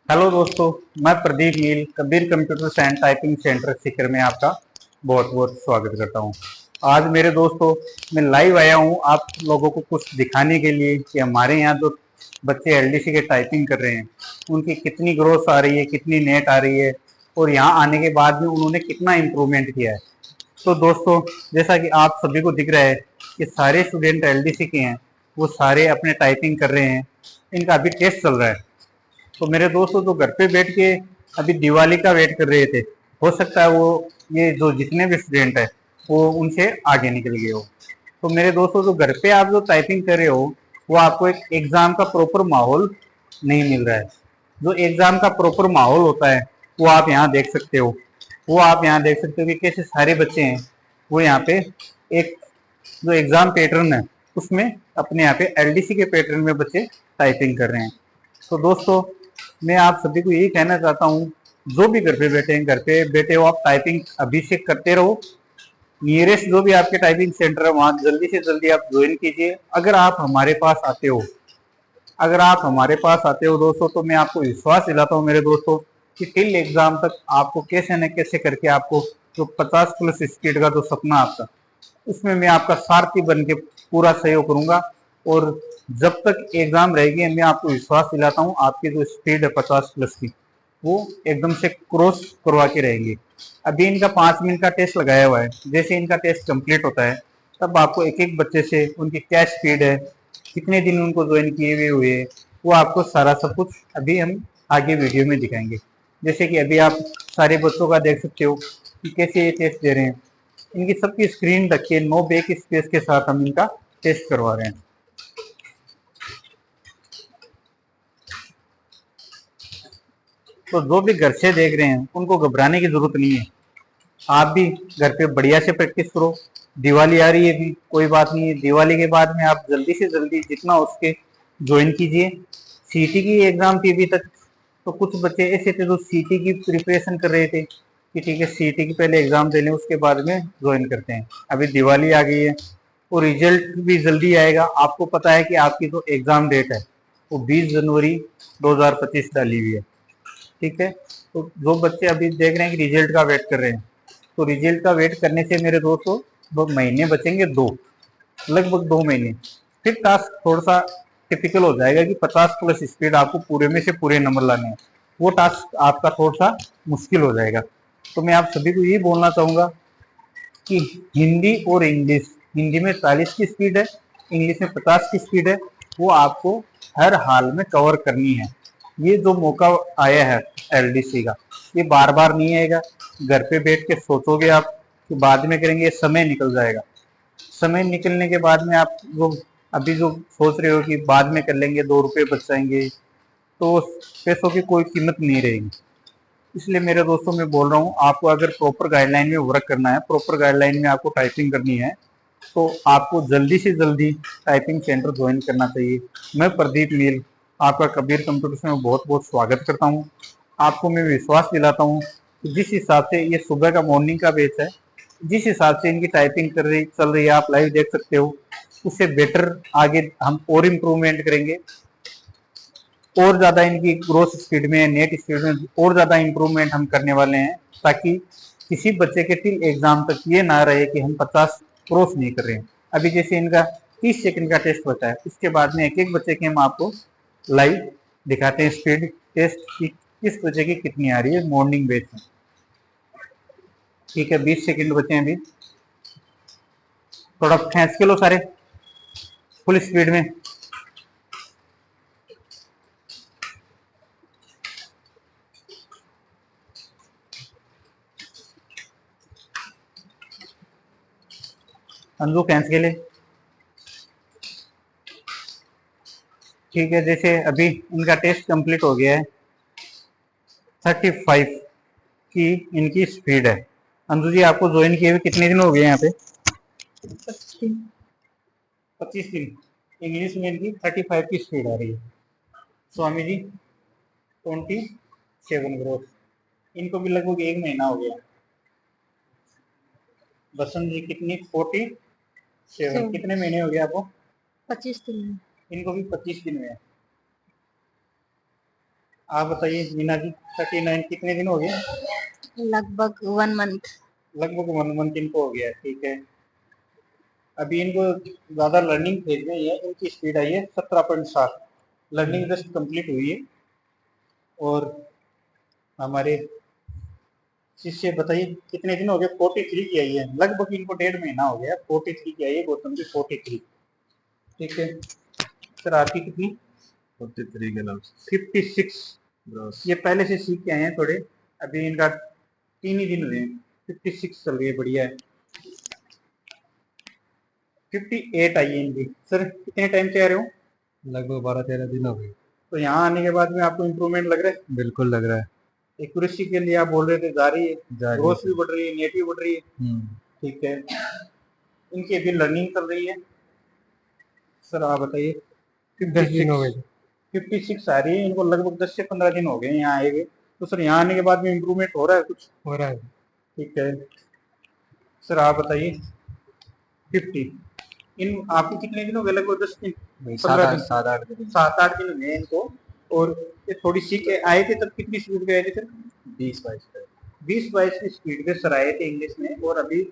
Hello दोस्तों, मैं Pradeep Neel Kabir computer and typing centre Sikar में आपका बहुत बहुत स्वागत करता हूं। आज मेरे दोस्तों मैं लाइव आया हूं आप लोगों को कुछ दिखाने के लिए कि हमारे यहाँ जो बच्चे एलडीसी के टाइपिंग कर रहे हैं उनकी कितनी ग्रोथ आ रही है, कितनी नेट आ रही है और यहाँ आने के बाद में उन्होंने कितना इम्प्रूवमेंट किया है। तो दोस्तों, जैसा कि आप सभी को दिख रहा है कि सारे स्टूडेंट एलडीसी के हैं, वो सारे अपने टाइपिंग कर रहे हैं। इनका अभी टेस्ट चल रहा है। तो मेरे दोस्तों जो घर पे बैठ के अभी दिवाली का वेट कर रहे थे, हो सकता है वो ये जो जितने भी स्टूडेंट है वो उनसे आगे निकल गए हो। तो मेरे दोस्तों जो घर पे आप जो टाइपिंग कर रहे हो वो आपको एक एग्जाम का प्रॉपर माहौल नहीं मिल रहा है। जो एग्जाम का प्रॉपर माहौल होता है वो आप यहाँ देख सकते हो। वो आप यहाँ देख सकते हो कि कैसे सारे बच्चे हैं वो यहाँ पे एक जो एग्जाम पैटर्न है उसमें अपने यहाँ पे एलडीसी के पैटर्न में बच्चे टाइपिंग कर रहे हैं। तो दोस्तों, मैं आप सभी को यही कहना चाहता हूँ, जो भी घर पे बैठे हैं, घर पे बैठे हो आप टाइपिंग अभी से करते रहो। नियरेस्ट जो भी आपके टाइपिंग सेंटर है वहां जल्दी से जल्दी आप ज्वाइन कीजिए। अगर आप हमारे पास आते हो दोस्तों, तो मैं आपको विश्वास दिलाता हूँ मेरे दोस्तों कि टिल एग्जाम तक आपको कैसे न कैसे करके आपको जो 50+ स्पीड का जो सपना आपका, उसमें मैं आपका सारथी बन के पूरा सहयोग करूंगा। और जब तक एग्जाम रहेगी मैं आपको विश्वास दिलाता हूँ आपकी जो स्पीड है 50+ की, वो एकदम से क्रॉस करवा के रहेंगी। अभी इनका 5 मिनट का टेस्ट लगाया हुआ है। जैसे इनका टेस्ट कंप्लीट होता है तब आपको एक एक बच्चे से उनकी क्या स्पीड है, कितने दिन उनको ज्वाइन किए हुए है, वो आपको सारा सब कुछ अभी हम आगे वीडियो में दिखाएंगे। जैसे कि अभी आप सारे बच्चों का देख सकते हो कि कैसे ये टेस्ट दे रहे हैं। इनकी सबकी स्क्रीन रख के नो बैक स्पेस के साथ हम इनका टेस्ट करवा रहे हैं। तो जो भी घर से देख रहे हैं उनको घबराने की जरूरत नहीं है। आप भी घर पे बढ़िया से प्रैक्टिस करो। दिवाली आ रही है, भी कोई बात नहीं है, दिवाली के बाद में आप जल्दी से जल्दी जितना हो सके ज्वाइन कीजिए। सीटी की एग्जाम थी अभी तक, तो कुछ बच्चे ऐसे थे जो सीटी की प्रिपरेशन कर रहे थे कि ठीक है सीटी की पहले एग्जाम दे लें उसके बाद में ज्वाइन करते हैं। अभी दिवाली आ गई है और रिजल्ट भी जल्दी आएगा। आपको पता है कि आपकी जो एग्जाम डेट है वो 20 जनवरी 2025 डाली हुई है। ठीक है, तो जो बच्चे अभी देख रहे हैं कि रिजल्ट का वेट कर रहे हैं, तो रिजल्ट का वेट करने से मेरे दोस्तों 2 महीने बचेंगे, लगभग 2 महीने। फिर टास्क थोड़ा सा टिपिकल हो जाएगा कि 50+ स्पीड आपको पूरे में से पूरे नंबर लाने हैं। वो टास्क आपका थोड़ा सा मुश्किल हो जाएगा। तो मैं आप सभी को यही बोलना चाहूंगा कि हिंदी और इंग्लिश, हिंदी में 40 की स्पीड है, इंग्लिश में 50 की स्पीड है, वो आपको हर हाल में कवर करनी है। ये जो मौका आया है एलडीसी का, ये बार बार नहीं आएगा। घर पे बैठ के सोचोगे आप कि बाद में करेंगे, समय निकल जाएगा। समय निकलने के बाद में आप जो अभी जो सोच रहे हो कि बाद में कर लेंगे, 2 रुपये बच जाएंगे, तो पैसों की कोई कीमत नहीं रहेगी। इसलिए मेरे दोस्तों मैं बोल रहा हूँ, आपको अगर प्रॉपर गाइडलाइन में वर्क करना है, प्रॉपर गाइडलाइन में आपको टाइपिंग करनी है, तो आपको जल्दी से जल्दी टाइपिंग सेंटर ज्वाइन करना चाहिए। मैं प्रदीप नील आपका कबीर कंप्यूटर्स में बहुत बहुत स्वागत करता हूँ। आपको मैं विश्वास दिलाता हूँ कि जिस हिसाब से ये सुबह का मॉर्निंग का बैच है, जिस हिसाब से इनकी टाइपिंग चल रही है, आप लाइव देख सकते हो, उससे बेटर आगे हम और इम्प्रूवमेंट करेंगे। और ज्यादा इनकी ग्रोथ स्पीड में, नेट स्पीड में और ज्यादा इंप्रूवमेंट हम करने वाले हैं, ताकि किसी बच्चे के टिल एग्जाम तक ये ना रहे कि हम 50 क्रॉस नहीं कर रहे हैं। अभी जैसे इनका 30 सेकंड का टेस्ट बचा है, उसके बाद में एक एक बच्चे के हम आपको लाइव दिखाते हैं स्पीड टेस्ट की किस बच्चे की कितनी आ रही है मॉर्निंग बैच में। ठीक है, 20 सेकंड बचे हैं अभी। थोड़ा खेच के लो सारे फुल स्पीड में। अंजू खेच के ले। ठीक है, जैसे अभी इनका टेस्ट कंप्लीट हो गया है, 35 की इनकी स्पीड है। अंजू जी, आपको ज्वाइन किए हुए कितने दिन हो गए यहाँ पे? 25 दिन। इंग्लिश में इनकी 35 की स्पीड आ रही है। स्वामी जी 27 ग्रोथ, इनको भी लगभग 1 महीना हो गया। बसंत जी कितनी? 47। कितने महीने हो गए आपको? 25 दिन में। इनको भी 25 दिन में है। आप बताइए मीना जी, 39 कितने दिन हो गए? लगभग 1 मंथ। लगभग 1 मंथ इनको हो गया है, ठीक है। अभी इनको ज्यादा लर्निंग फेज में ही है, इनकी स्पीड आई है 17.7। लर्निंग जस्ट कंप्लीट हुई है। और हमारे शिष्य बताइए कितने दिन हो गए? 43 की आई है, लगभग इनको 1.5 महीना हो गया। 43 की आई है गौतम की, 43। ठीक है सर, आपकी कितनी? 43 के नाम 56। ये पहले से सीख के आए हैं थोड़े, अभी इनका 3 ही दिन हुए हैं। 56 चल रही है, बढ़िया है। 58 आई है इनकी। सर कितने टाइम से आ रहे हो? लगभग 12-13 दिन हो गए। तो यहाँ आने के बाद में आपको इम्प्रूवमेंट लग रहा है? बिल्कुल लग रहा है। एक्यूरेसी के लिए आप बोल रहे थे जा रही है, ग्रोथ भी बढ़ रही है, नेट भी बढ़ रही है। ठीक है, इनकी अभी लर्निंग चल रही है। सर आप बताइए। 10 दिन हो गए। 56 आ रही है इनको, लगभग 10 से 15 दिन हो गए यहाँ आए हुए। तो सर यहाँ आने के बाद में इम्प्रूवमेंट हो रहा है कुछ? हो रहा है। ठीक है सर, आप बताइए। 50 इन आपके कितने दिन हो गए? लगभग 10 दिन, 15 दिन, 7-8 दिन। 7-8 दिन हुए इनको। और ये थोड़ी सीख के आए थे तब कितनी स्पीड पे आए थे सर? 20-22 पे। 20-22 की स्पीड पे सर आए थे इंग्लिश में। और अभी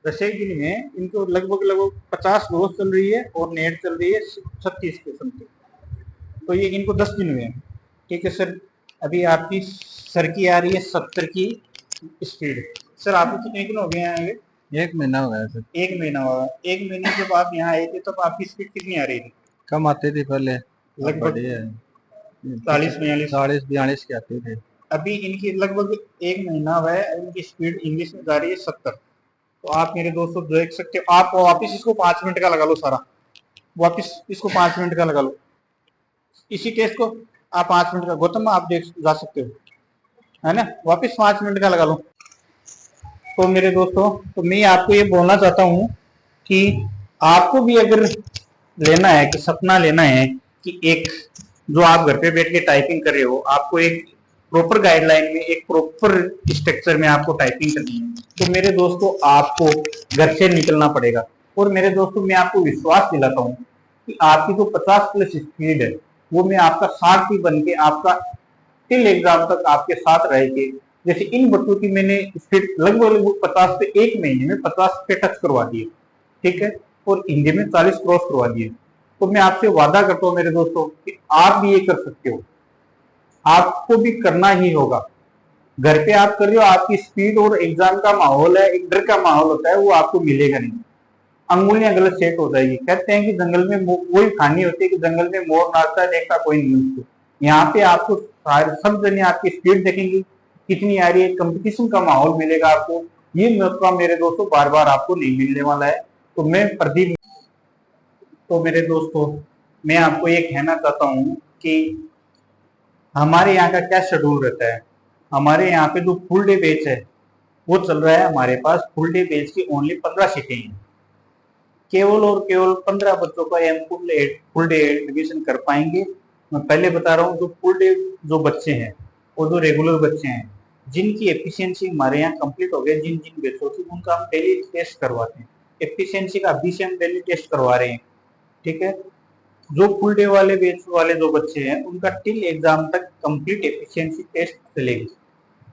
10 दिन में इनको लगभग लगभग 50 ग्रोथ चल रही है और नेट चल रही है 36 के समथिंग। तो ये इनको 10 दिन हुए हैं। ठीक है सर, अभी आपकी सर की आ रही है 70 की स्पीड। सर आपको कितने दिन हो गए यहाँ आए? 1 महीना हो गया सर। 1 महीना हुआ। 1 महीने जब आप यहाँ आए थे तब आपकी स्पीड कितनी आ रही थी? कम आते थे पहले, लगभग 40-42। 40-42 के आते थे। अभी इनकी लगभग 1 महीना हुआ है, इनकी स्पीड इंग्लिश में जा रही है 70। तो आप मेरे दोस्तों देख सकते हो। आप वापिस इसको 5 मिनट का लगा लो सारा, वापिस इसको 5 मिनट का लगा लो, इसी टेस्ट को आप 5 मिनट का। गौतम आप देख जा सकते हो, है ना? वापिस 5 मिनट का लगा लो। तो मेरे दोस्तों, तो मैं आपको ये बोलना चाहता हूँ कि आपको भी अगर लेना है, कि सपना लेना है कि एक जो आप घर पे बैठ के टाइपिंग कर रहे हो, आपको एक प्रॉपर गाइडलाइन में, एक प्रॉपर स्ट्रक्चर में आपको टाइपिंग करनी है, तो मेरे दोस्तों आपको घर से निकलना पड़ेगा। और मेरे दोस्तों, मैं आपको विश्वास दिलाता हूँ कि आपकी जो 50+ स्पीड है, वो मैं आपका सारथी बन के आपका टिल एग्जाम तक आपके साथ रह के, जैसे इन बच्चों की मैंने स्पीड लगभग 50 पे 1 महीने में 50 पे टच करवा दिए, ठीक है, और हिंदी में 40 क्रॉस करवा दिए। तो मैं आपसे वादा करता हूँ मेरे दोस्तों कि आप भी ये कर सकते हो, आपको भी करना ही होगा। घर पे आप कर रहे हो, आपकी स्पीड और एग्जाम का माहौल है, एक डर का माहौल होता है, वो आपको मिलेगा नहीं। अंगुलियां गलत सेट हो जाएगी। कहते हैं कि जंगल में वही कहानी होती है कि जंगल में मोर नाचता है, देखता कोई नहीं उसको। यहाँ पे आपको सब जने आपकी स्पीड देखेंगे कितनी आ रही है, कंपटीशन का माहौल मिलेगा आपको। ये मौका मेरे दोस्तों बार बार आपको नहीं मिलने वाला है। तो मैं प्रदीप, तो मेरे दोस्तों, मैं आपको ये कहना चाहता हूँ कि हमारे यहाँ का क्या शेड्यूल रहता है। हमारे यहाँ पे जो फुल डे बैच है वो चल रहा है। हमारे पास फुल डे बैच की ओनली 15 सीटें हैं। केवल और केवल 15 बच्चों का हम फुल डे एडमिशन कर पाएंगे। मैं पहले बता रहा हूँ, जो फुल डे जो बच्चे हैं और जो रेगुलर बच्चे हैं, जिनकी एफिशिएंसी हमारे यहाँ कंप्लीट हो गई, जिन जिन बच्चों की, उनका हम डेली टेस्ट करवाते हैं। एफिशिएंसी का अभी से हम डेली टेस्ट करवा रहे हैं, ठीक है। जो फुल डे वाले बैच वाले जो बच्चे हैं, उनका टिल एग्जाम तक कंप्लीट एफिशिएंसी टेस्ट चलेगी,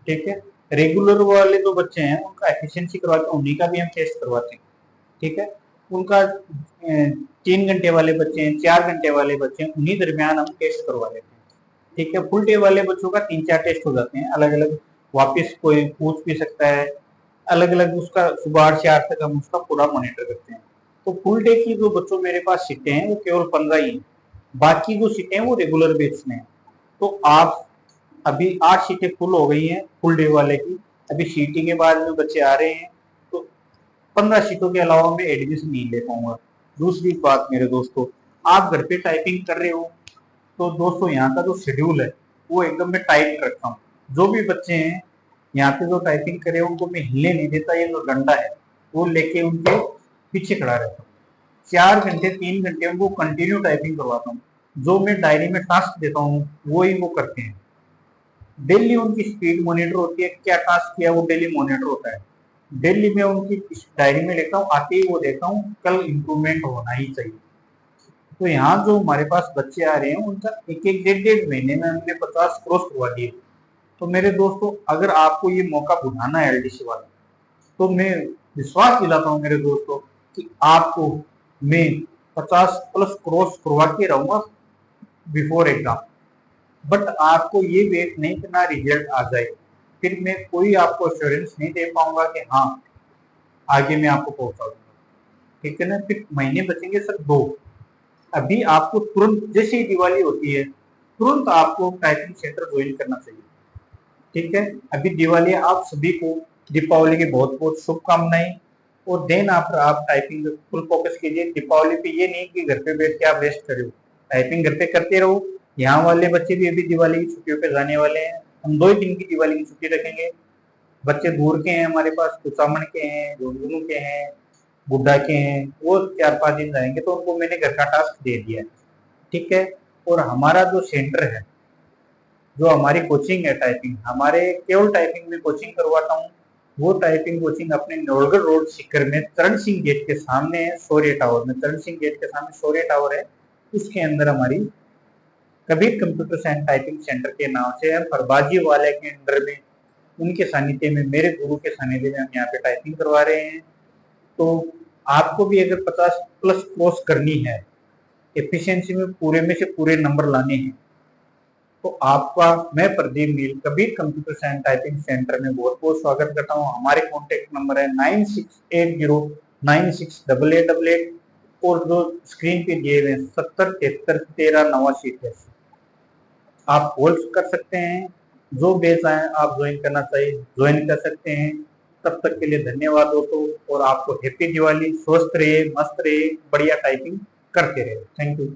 ठीक है। रेगुलर वाले जो बच्चे हैं उनका एफिशिएंसी करवाते हैं, उन्हीं का भी हम टेस्ट करवाते हैं, ठीक है। उनका 3 घंटे वाले बच्चे हैं, 4 घंटे वाले बच्चे हैं, उन्हीं दरमियान हम टेस्ट करवा लेते हैं, ठीक है। फुल डे वाले बच्चों का 3-4 टेस्ट हो जाते हैं अलग अलग, वापिस कोई पूछ भी सकता है, अलग अलग उसका सुबह 8 से 8 तक हम उसका पूरा मॉनिटर करते हैं। तो फुल डे की जो बच्चों मेरे पास सीटें हैं वो केवल 15 ही हैं। बाकी जो सीटें हैं वो रेगुलर बेस में है। तो आप अभी 8 सीटें फुल हो गई हैं फुल डे वाले की, अभी सीटिंग के बाद में बच्चे आ रहे हैं, तो 15 सीटों के अलावा मैं एडमिशन नहीं ले पाऊंगा। दूसरी बात मेरे दोस्तों, आप घर पे टाइपिंग कर रहे हो, तो दोस्तों यहाँ का जो शेड्यूल है वो एकदम मैं टाइट रखता हूँ। जो भी बच्चे हैं यहाँ पे जो टाइपिंग करे उनको मैं हिलने नहीं देता। ये जो डंडा है वो लेके उनके पीछे खड़ा रहता हूँ। 4 घंटे 3 घंटे उनको कंटिन्यू टाइपिंग करवाता हूँ। जो मैं डायरी में टास्क देता हूँ वो ही वो करते हैं। डेली उनकी स्पीड मॉनिटर होती है, क्या टास्क किया वो डेली मॉनिटर होता है। डेली में उनकी डायरी में लिखता हूँ, आते ही वो देखता हूँ कल इम्प्रूवमेंट होना ही चाहिए। तो यहाँ जो हमारे पास बच्चे आ रहे हैं उनका एक एक डेढ़ महीने में हमने 50 क्रॉस करवा दिए। तो मेरे दोस्तों, अगर आपको ये मौका उठाना है एलडीसी वाला, तो मैं विश्वास दिलाता हूँ मेरे दोस्तों कि आपको मैं 50 प्लस क्रॉस करवा के रहूंगा बिफोर एग्जाम। बट आपको ये वेट नहीं करना रिजल्ट आ जाए, फिर मैं कोई आपको एश्योरेंस नहीं दे पाऊंगा कि हाँ आगे मैं आपको पहुंचा दूंगा। ठीक है ना। फिर महीने बचेंगे सर 2। अभी आपको तुरंत जैसे ही दिवाली होती है तुरंत आपको टाइपिंग सेंटर ज्वाइन करना चाहिए। ठीक है। अभी दिवाली, आप सभी को दीपावली की बहुत बहुत शुभकामनाएं। और देन आप टाइपिंग फुल फोकस कीजिए दीपावली पे। ये नहीं कि घर पे बैठ के आप रेस्ट करो, टाइपिंग घर पे करते रहो। यहाँ वाले बच्चे भी अभी दिवाली की छुट्टियों पे जाने वाले हैं। हम 2 ही दिन की दिवाली की छुट्टी रखेंगे। बच्चे दूर के हैं हमारे पास, कुचामन के हैं, झुंझुनू के हैं, गुड्डा के हैं, वो 4-5 दिन जाएंगे। तो उनको मैंने घर का टास्क दे दिया है। ठीक है। और हमारा जो सेंटर है, जो हमारी कोचिंग है टाइपिंग, हमारे केवल टाइपिंग में कोचिंग करवाता हूँ। वो टाइपिंग कोचिंग अपने नौलगढ़ रोड सीकर में चरण सिंह गेट के सामने है, शौर्य टावर में। चरण सिंह गेट के सामने शौर्य टावर है, उसके अंदर हमारी Kabir computer and typing centre के नाम से है। फरबाजी वाले के अंडर में, उनके सानिध्य में, मेरे गुरु के सानिध्य में हम यहाँ पे टाइपिंग करवा रहे हैं। तो आपको भी अगर 50 प्लस क्रॉस करनी है, एफिशिएंसी में पूरे में से पूरे नंबर लाने हैं, तो आपका मैं Pradeep Neel Kabir computer and typing centre में बहुत बहुत स्वागत करता हूँ। हमारे कॉन्टेक्ट नंबर है 9680968888 और जो स्क्रीन पे दिए हुए 70731389। आप कॉल कर सकते हैं। जो बैच आए आप ज्वाइन करना चाहिए ज्वाइन कर सकते हैं। तब तक के लिए धन्यवाद दोस्तों, और आपको हैप्पी दिवाली। स्वस्थ रहिए, मस्त रहिए, बढ़िया टाइपिंग करते रहिए। Thank you.